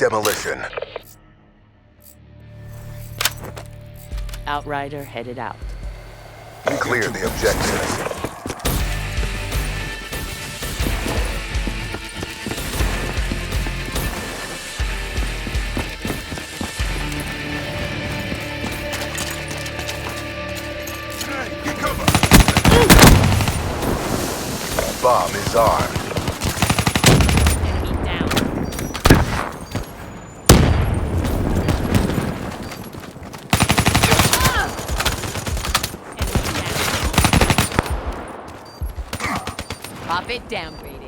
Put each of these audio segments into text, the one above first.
Demolition. Outrider headed out. Clear the objectives. Bomb is armed. Enemy down. Pop it downgraded.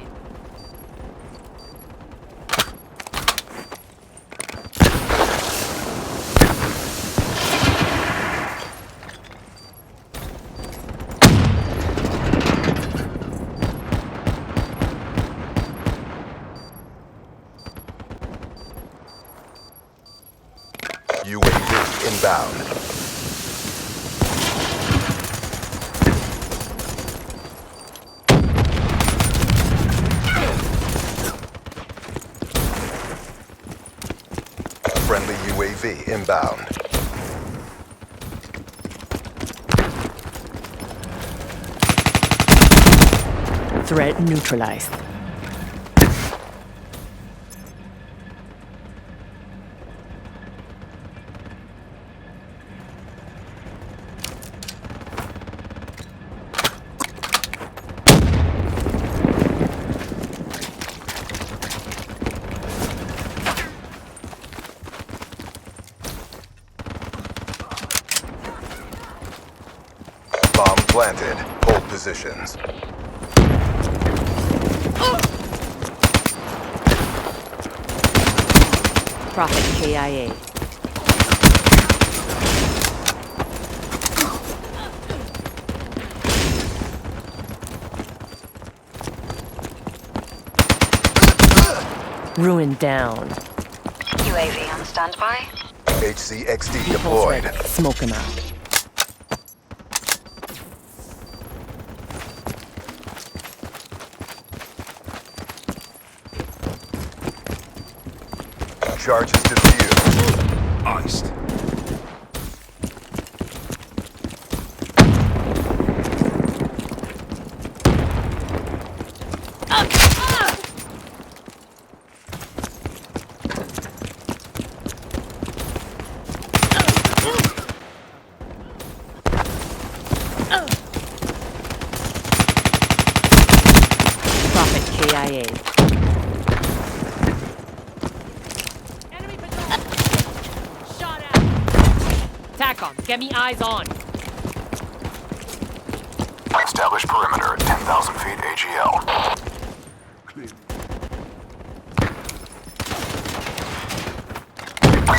UAV inbound. Friendly UAV inbound. Threat neutralized. Bomb planted. Hold positions. Prophet KIA. Ruin down. UAV on standby. HCXD Pulse deployed. ready. Smoke him out. Charges defused. Iced. Prophet KIA. Shot at. Tack on. Get me eyes on. Establish perimeter at 10,000 feet AGL.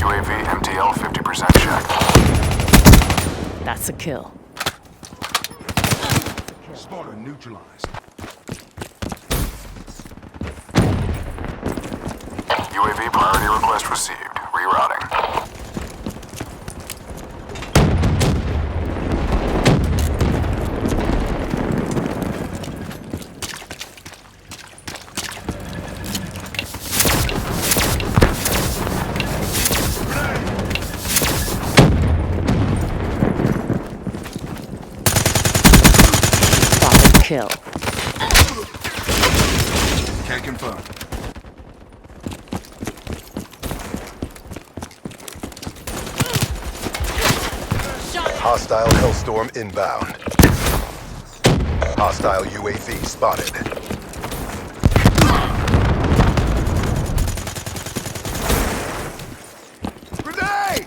UAV MTL 50% check. That's a kill. Spotter neutralized. UAV priority request received. Rerouting. Prophet kill. Can confirm. Hostile Hellstorm inbound. Hostile UAV spotted. Grenade!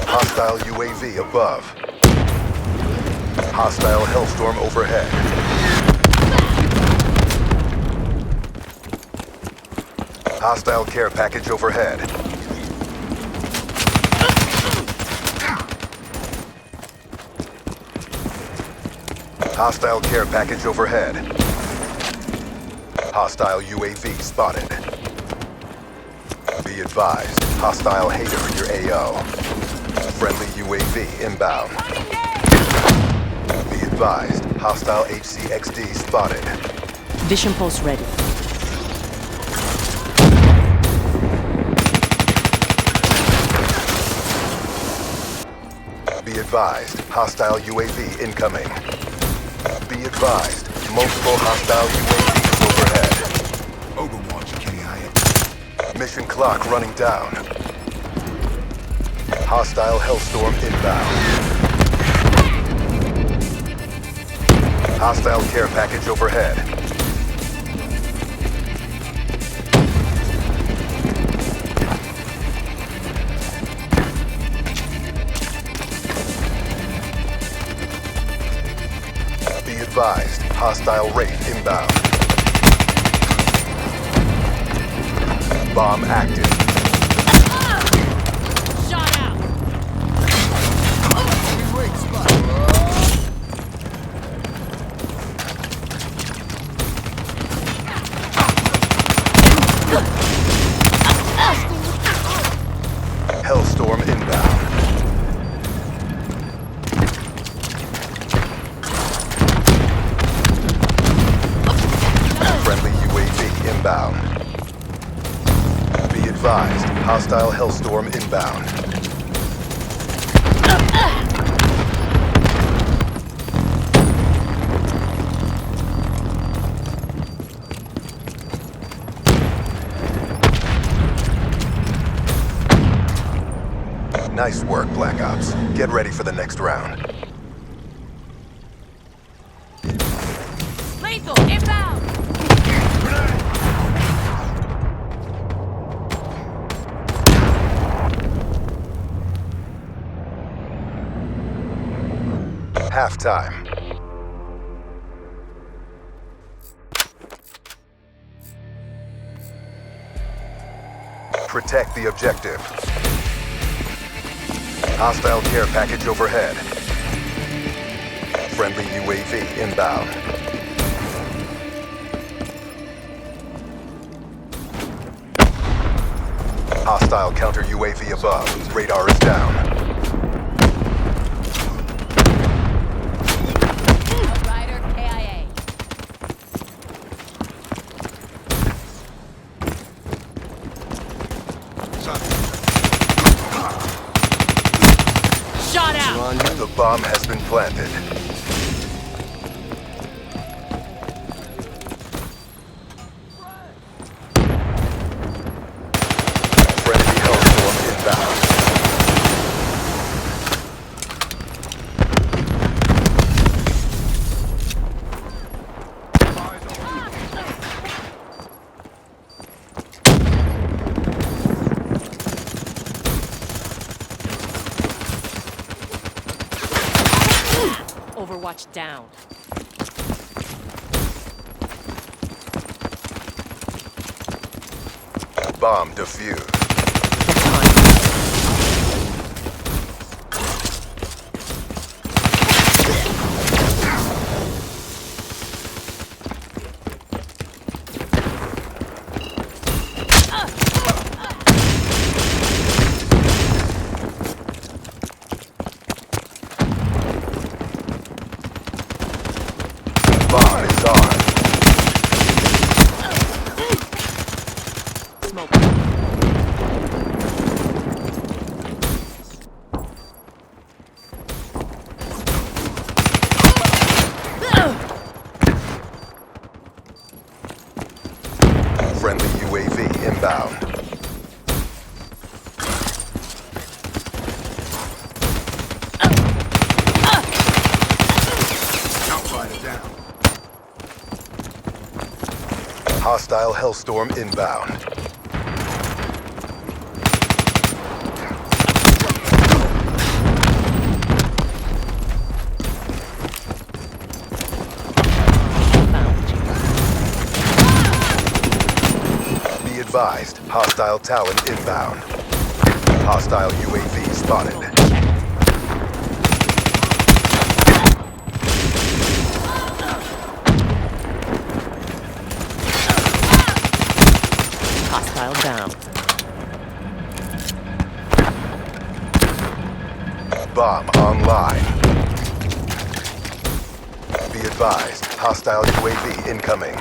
Hostile UAV above. Hostile Hellstorm overhead. Hostile care package overhead. Hostile care package overhead. Hostile UAV spotted. Be advised, hostile hater in your AO. Friendly UAV inbound. Be advised, hostile HCXD spotted. Vision post ready. Be advised, hostile UAV incoming. Be advised, multiple hostile UAVs overhead. Overwatch, KIA. Mission clock running down. Hostile Hellstorm inbound. Hostile care package overhead. Be advised, hostile Wraith inbound. Bomb active. Shot out. Great spot. Hellstorm inbound. Friendly UAV inbound. Be advised, hostile Hellstorm inbound. Nice work, Black Ops. Get ready for the next round. Lethal inbound. Halftime. Protect the objective. Hostile care package overhead. Friendly UAV inbound. Hostile counter UAV above. Radar is down. Rider KIA. Shot out. The bomb has been planted. Friendly Hellstorm inbound. Overwatch down. Bomb defused. Bomb is on. Smoke. Friendly UAV inbound. Outrider down. Hostile Hellstorm inbound. Be advised, hostile Talon inbound. Hostile UAV spotted. Hostile down. Bomb online. Be advised, hostile UAV incoming.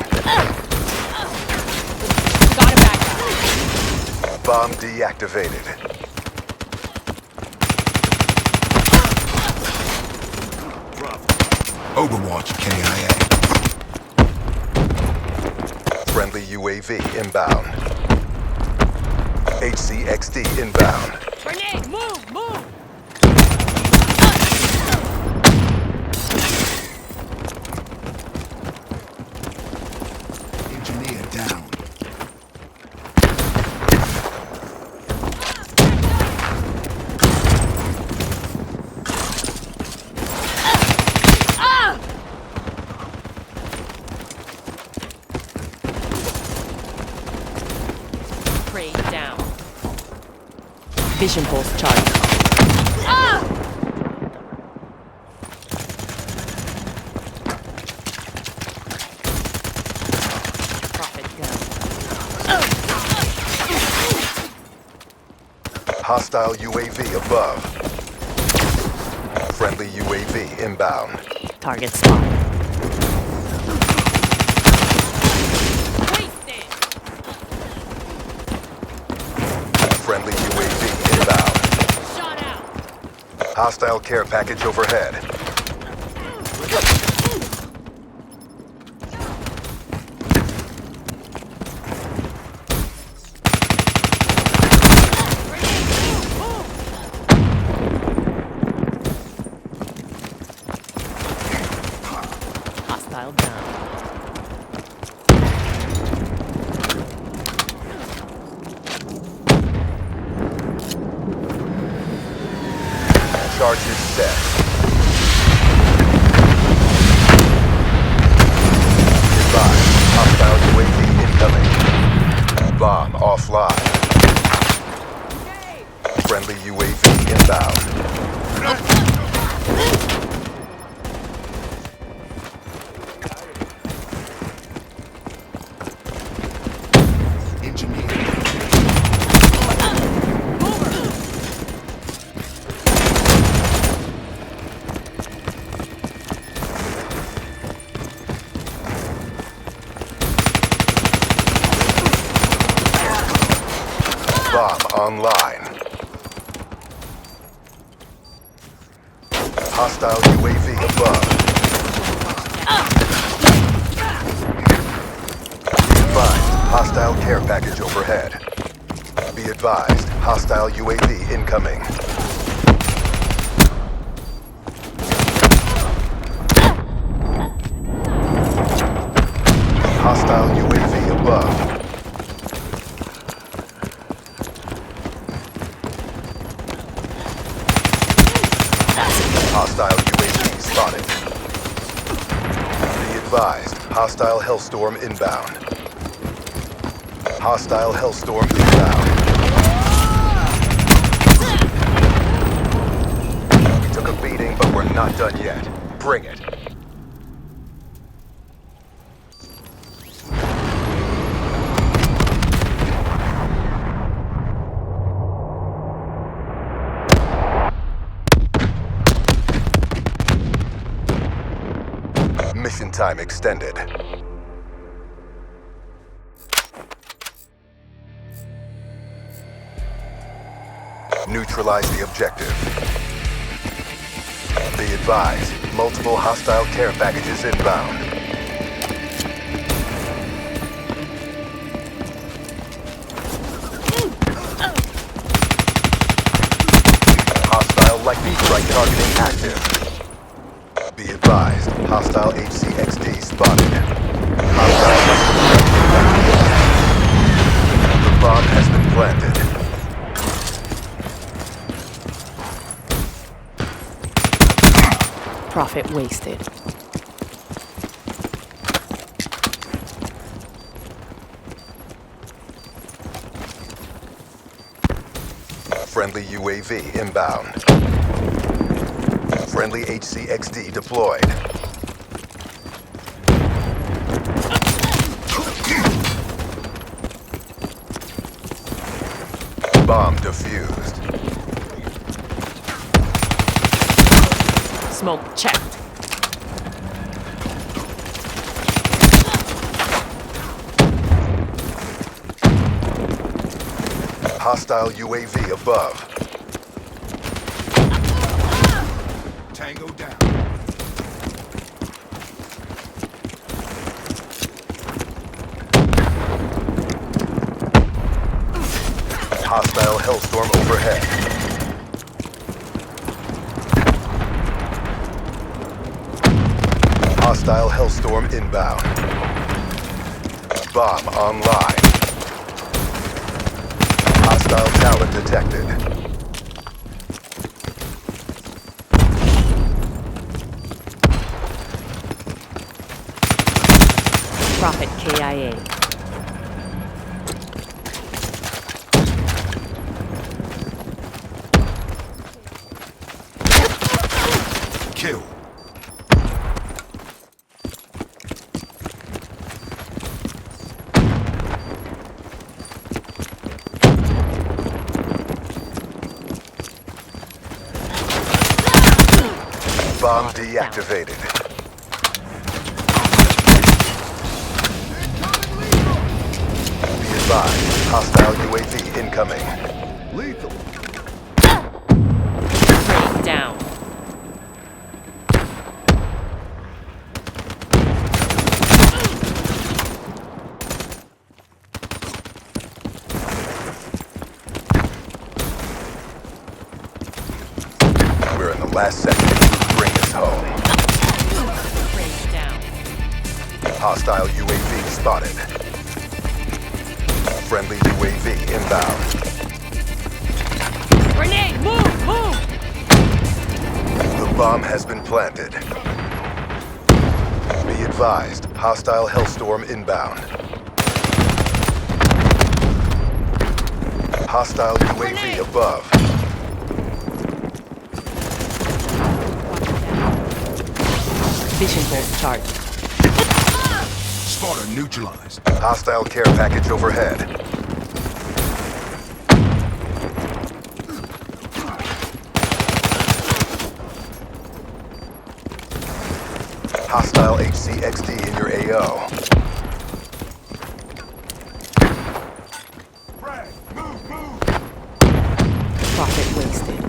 Got a back. Bomb deactivated. Overwatch KIA. Friendly UAV inbound. HCXD inbound. Grenade, move! Engineer down. Crane down. Vision pulse charged. Profit down. Hostile UAV above. Friendly UAV inbound. Target spot. Wasted. Friendly UAV inbound. Shot out. Hostile care package overhead. Hostile down. Charges set. Advised, hostile UAV incoming. Bomb offline. Friendly UAV inbound. Engineer. Bomb online. Hostile UAV above. Be advised, hostile care package overhead. Be advised, hostile UAV incoming. Hostile UAV above. Hostile UAV spotted. Be advised, hostile Hellstorm inbound. Hostile Hellstorm inbound. We took a beating, but we're not done yet. Bring it. Mission time extended. Neutralize the objective. Be advised, multiple hostile care packages inbound. Hostile lightning strike targeting active. Be advised, hostile HCXD spotted. The bomb has been planted. Profit wasted. Friendly UAV inbound. Friendly HCXD deployed. Bomb defused. smoke checked. Hostile UAV above. Tango down. Hostile Hellstorm overhead. Hostile Hellstorm inbound. Bomb online. Hostile tower detected. Prophet KIA. Kill. Bomb deactivated. Be advised, hostile UAV incoming. Lethal. Crane down. We're in the last second. Bring us home. Crane down. Hostile UAV spotted. Friendly UAV inbound. Grenade! Move! Move! The bomb has been planted. Be advised, hostile Hellstorm inbound. Hostile UAV above. Vision bolt charged. Spotter neutralized. Hostile care package overhead. Hostile HCXD in your AO. Prophet wasted.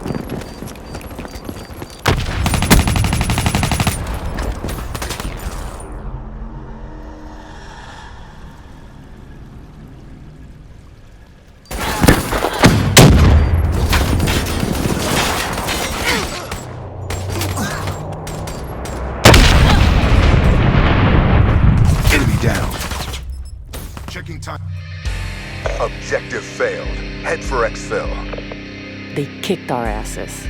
Enemy down. Checking time. Objective failed. Head for exfil. They kicked our asses.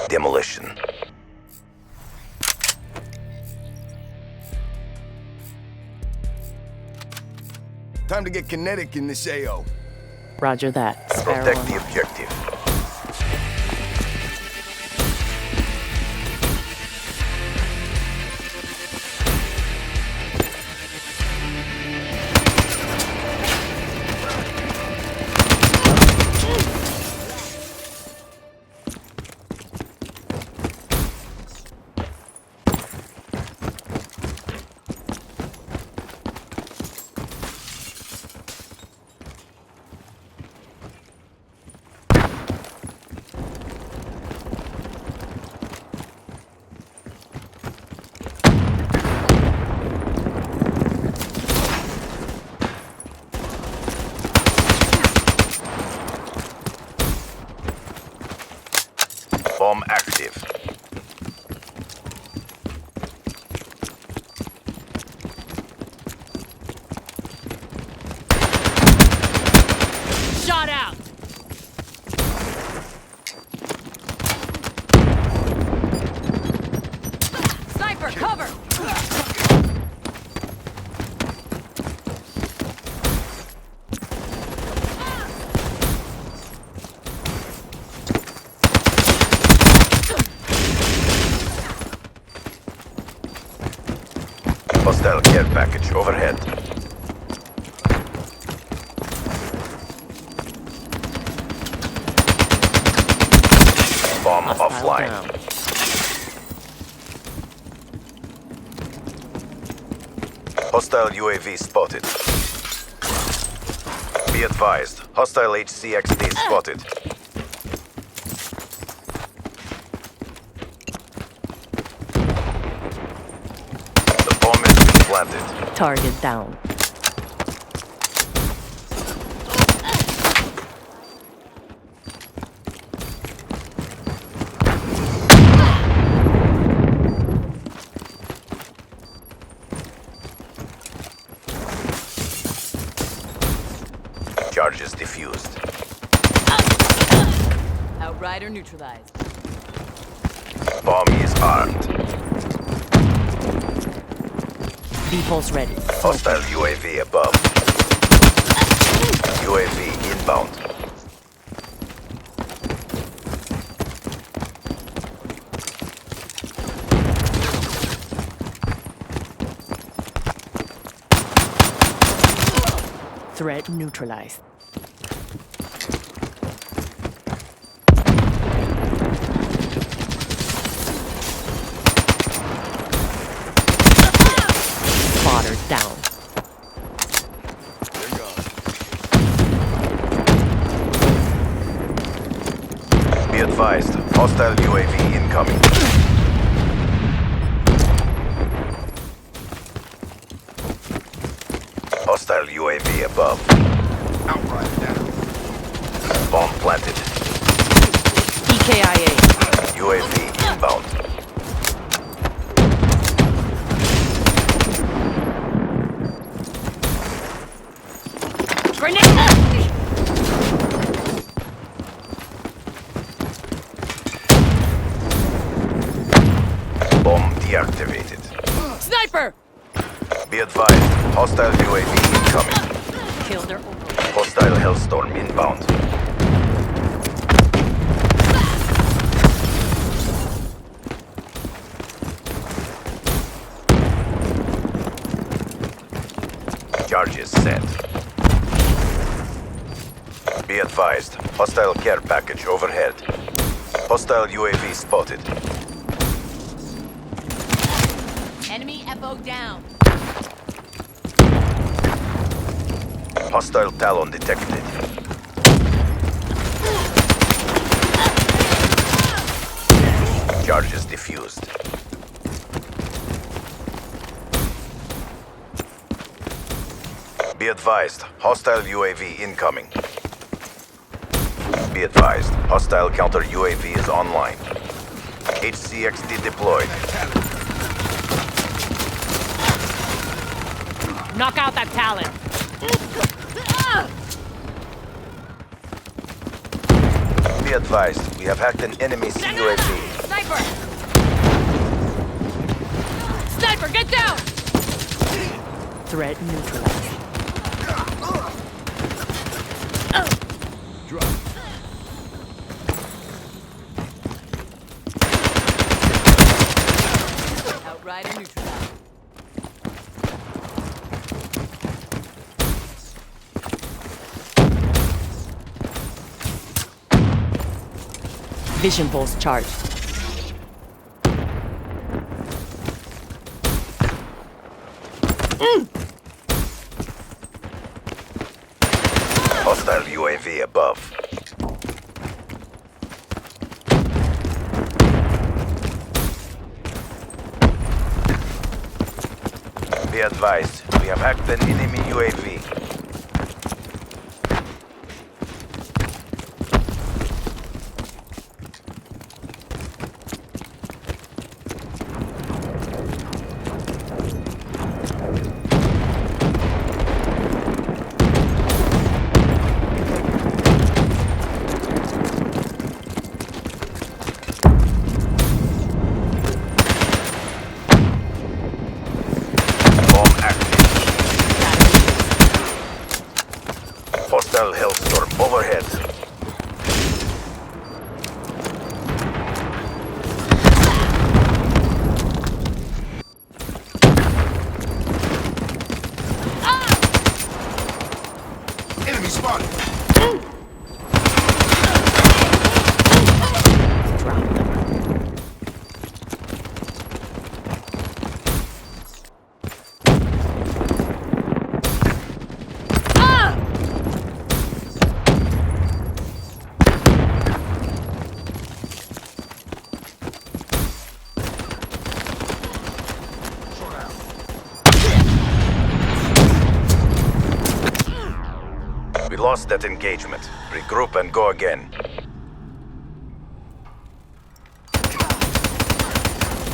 Demolition. Time to get kinetic in this AO. Roger that. Sparrow. Protect the objective. Bomb active. Shot out. Sniper, cover. Hostile care package overhead. Bomb offline. Down. Hostile UAV spotted. Be advised, hostile HCXD spotted. The bomb has been planted. Target down. Charges diffused. Outrider neutralized. Bomb is armed. V-pulse ready. Hostile UAV above. UAV inbound. Threat neutralized. Spotter down. Be advised, hostile UAV incoming. Hostile UAV above. Outright down. Bomb planted. EKIA. UAV inbound. Grenade! Bomb deactivated. Sniper! Be advised, hostile UAV incoming. Killed their overlord. Hostile Hellstorm inbound. Charges set. Be advised, hostile care package overhead. Hostile UAV spotted. Enemy FO down. Hostile Talon detected. Charges diffused. Be advised, hostile UAV incoming. Be advised, hostile counter UAV is online. HCXD deployed. Knock out that Talon. Be advised, we have hacked an enemy CUAV. Sniper! Sniper, get down! Threat neutralized. Drop. Outrider neutralized. Vision pulse charged. Hostile UAV above. Be advised, we have hacked an enemy UAV. Hostile Hellstorm overhead. Enemy spotted. We lost that engagement. Regroup and go again.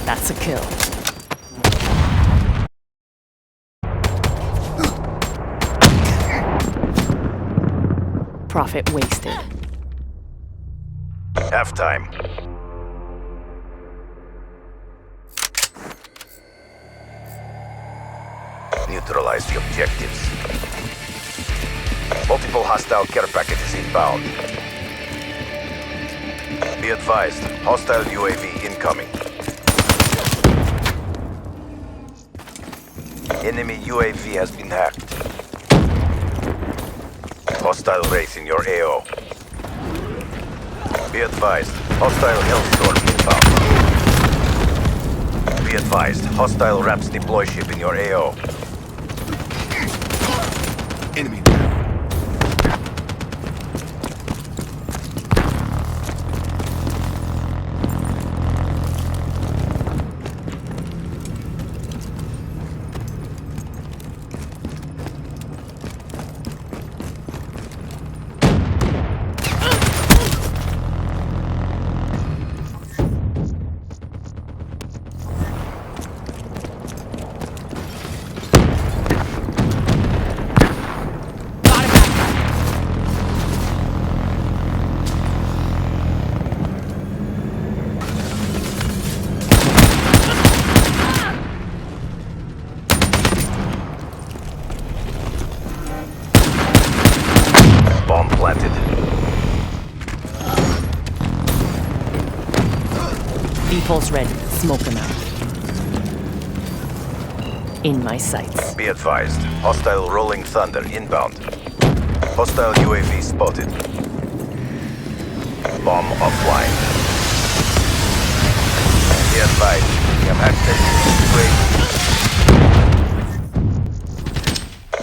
That's a kill. Profit wasted. Halftime. Neutralize the objectives. Multiple hostile care packages inbound. Be advised, hostile UAV incoming. Enemy UAV has been hacked. Hostile race in your AO. Be advised, hostile Hellstorm inbound. Be advised, hostile RAPS deploy ship in your AO. Enemy down. Bomb planted. V-pulse ready. Smoke them out. In my sights. Be advised, hostile rolling thunder inbound. Hostile UAV spotted. Bomb offline. Be advised, we have hacked an UAV.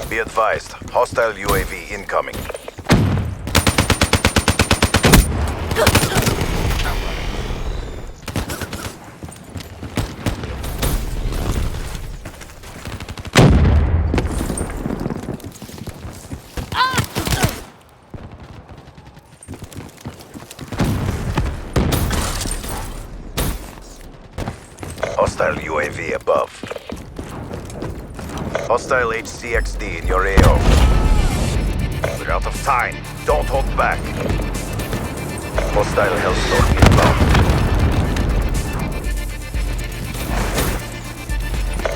Be advised, hostile UAV incoming. Hostile UAV above. Hostile HCXD in your AO. We're out of time. Don't hold back. Hostile Hellstorm inbound.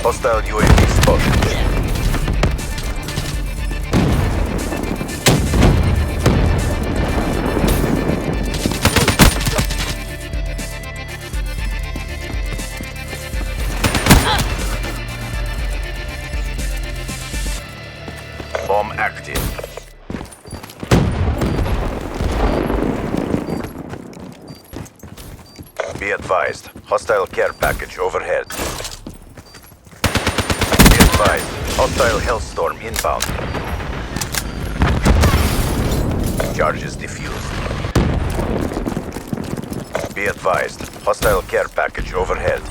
Hostile UAV spotted. Bomb active. Be advised, hostile care package overhead. Be advised, hostile hellstorm inbound. Charges defused. Be advised, hostile care package overhead.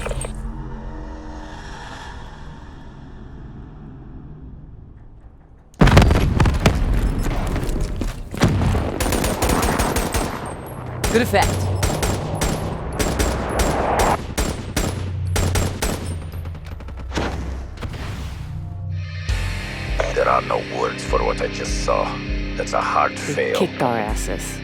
Good effect. There are no words for what I just saw. That's a hard fail. Kicked our asses.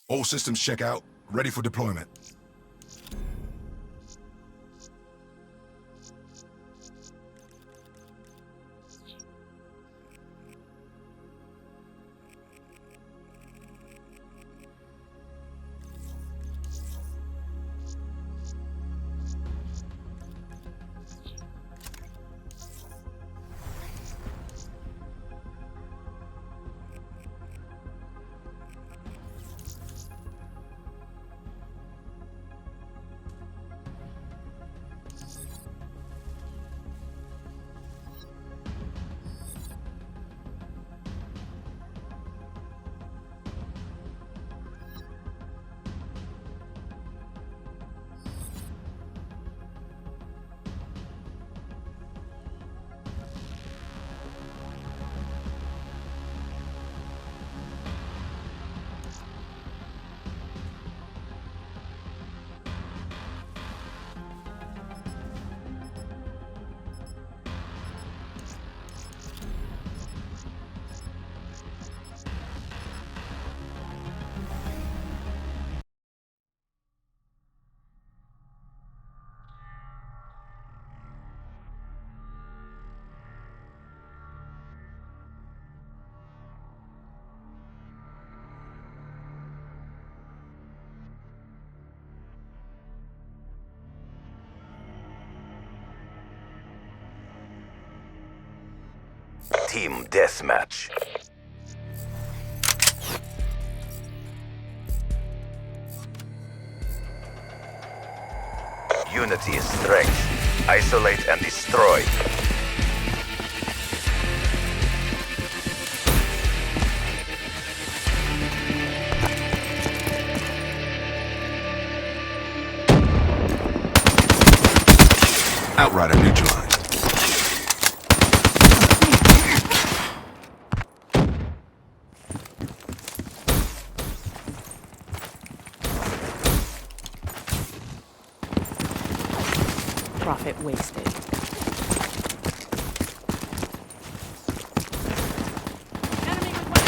All systems check out. Ready for deployment. Team deathmatch. Unity is strength. Isolate and destroy. Outrider neutralized. Profit wasted. Enemy with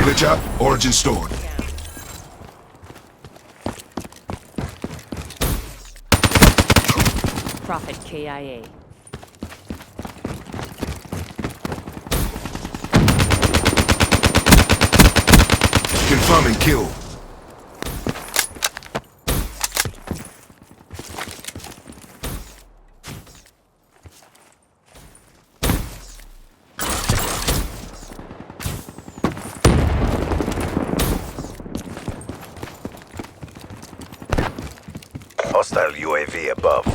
Glitch out. Origin stored. Prophet KIA. Confirming kill. Hostile UAV above.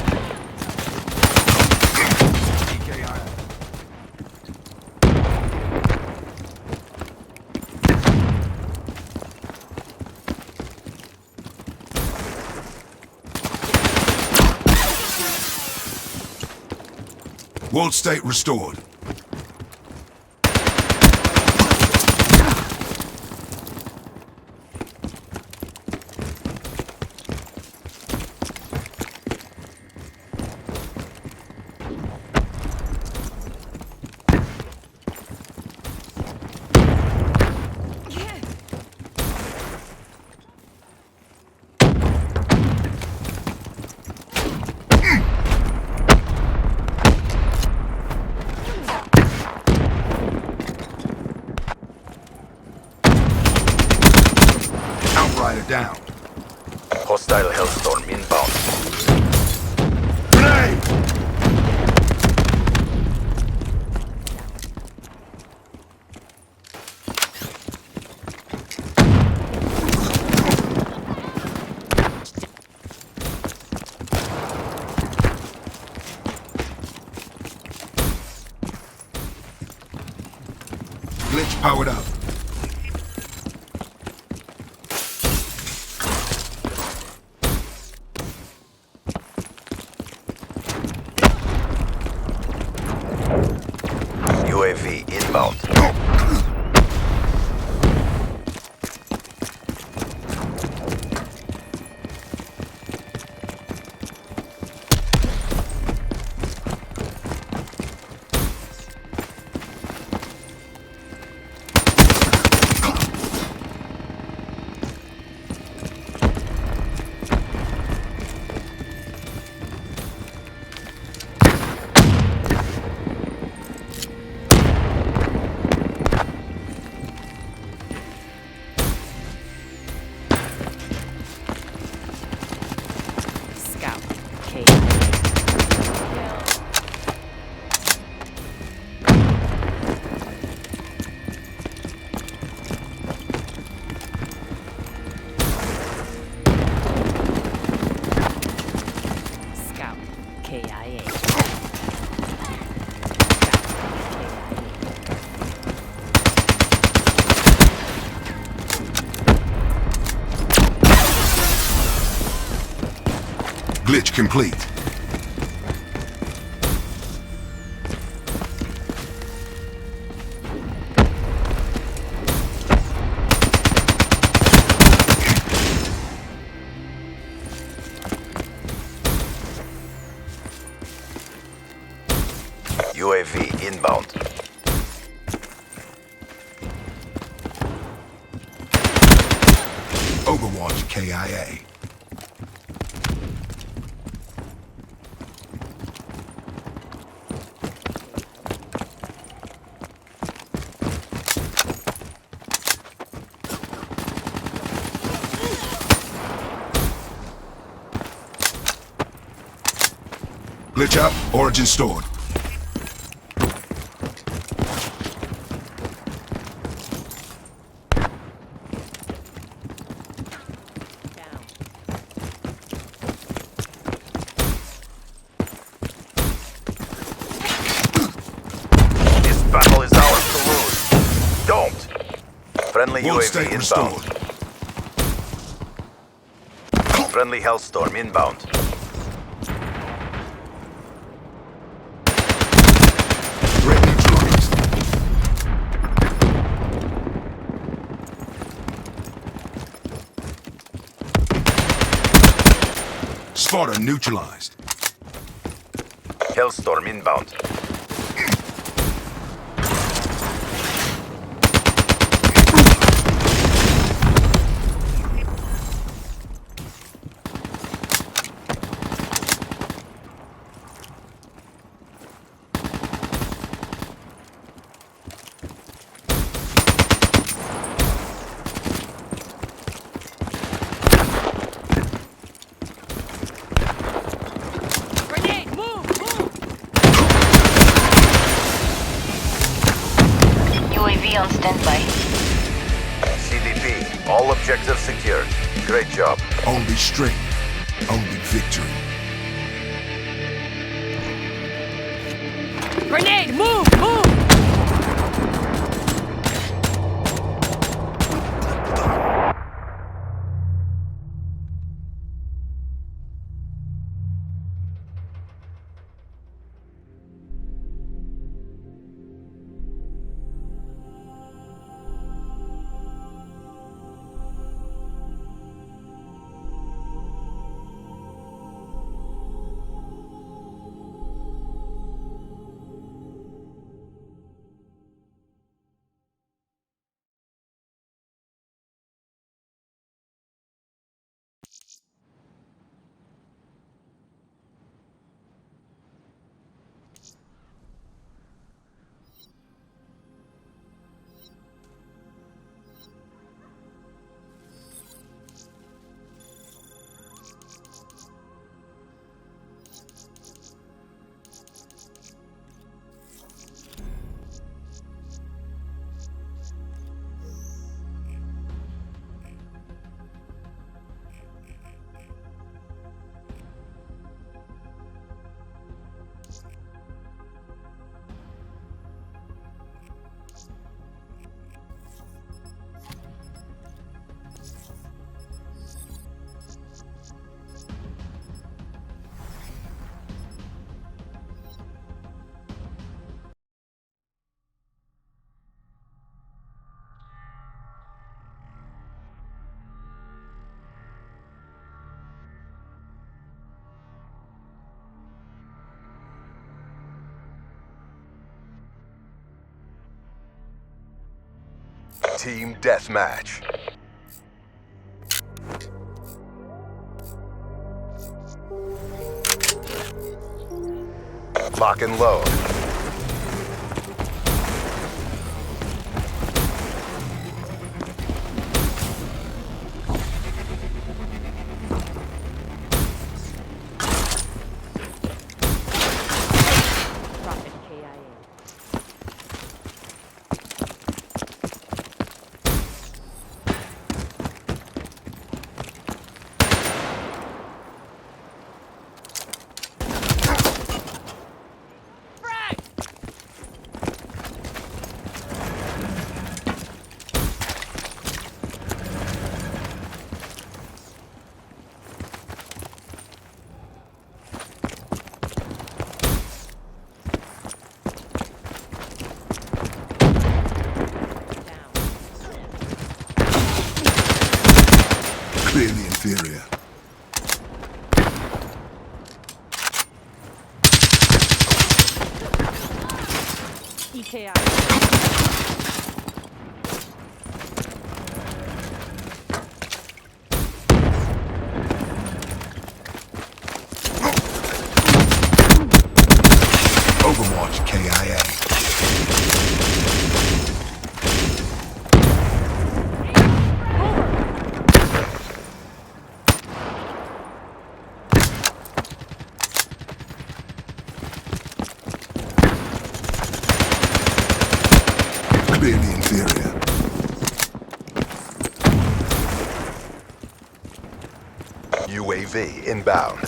World state restored. Outrider down. Hostile Hellstorm inbound. Grenade! Glitch powered up. UAV inbound. Scout KIA. Scout KIA. Glitch complete. UAV inbound. Overwatch KIA. Glitch up, origin stored. Down. This battle is ours to lose. Don't! Friendly World UAV state inbound. restored. Friendly Hellstorm inbound. Threat neutralized. Spotter neutralized. Hellstorm inbound. UAV on standby. CVP, all objectives secured. Great job. Only strength. Only victory. Grenade! Move! Move! Team Deathmatch. Lock and load. Profit KIA. Clearly inferior. EKI. Overwatch KIA. Clearly inferior. UAV inbound.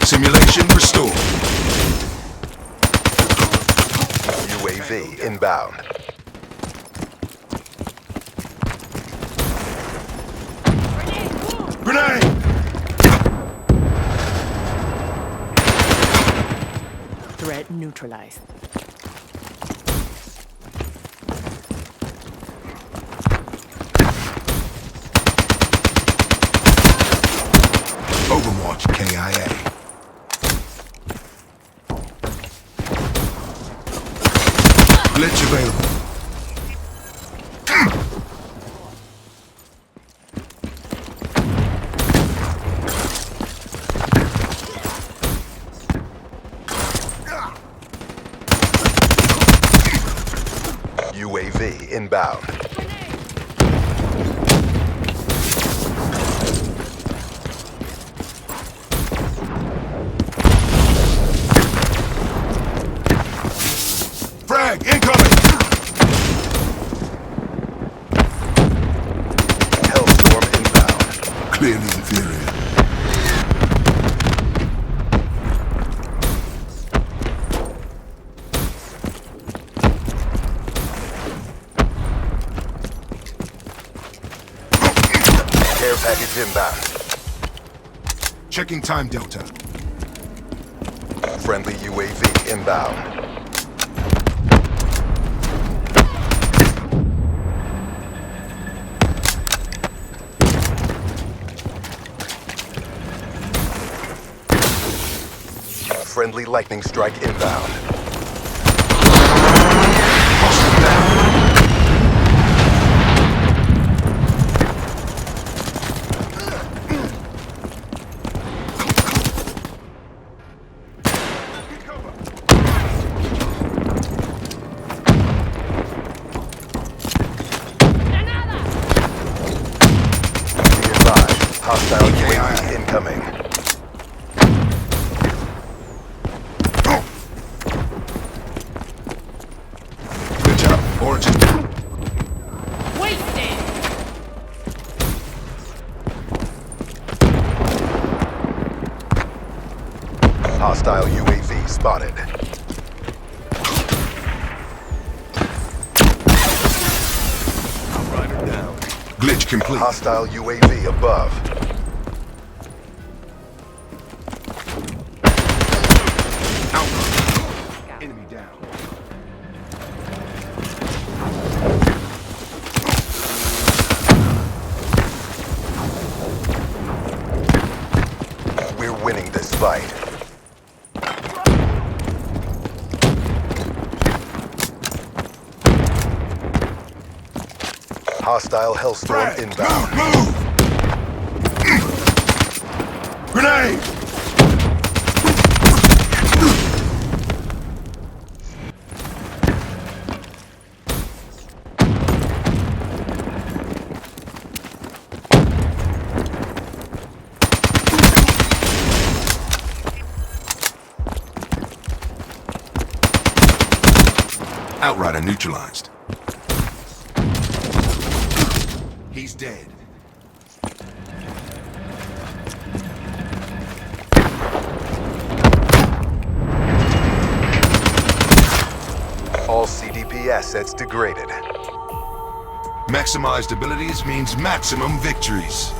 Simulation restored. UAV inbound. Grenade! Threat neutralized. Overwatch KIA. inbound. Frag incoming! Hellstorm inbound. Clearly inferior. Care package inbound. Checking time delta. Friendly UAV inbound. Friendly lightning strike inbound. Hostile down. Be advised, hostile UAV incoming. Good job. Origin. Wasted! Hostile UAV spotted. Outrider down. Glitch complete. Hostile UAV above. Out. Enemy down. We're winning this fight. Hostile Hellstorm Frag. inbound. Move! Grenade! Outrider neutralized. He's dead. All CDP assets degraded. Maximized abilities means maximum victories.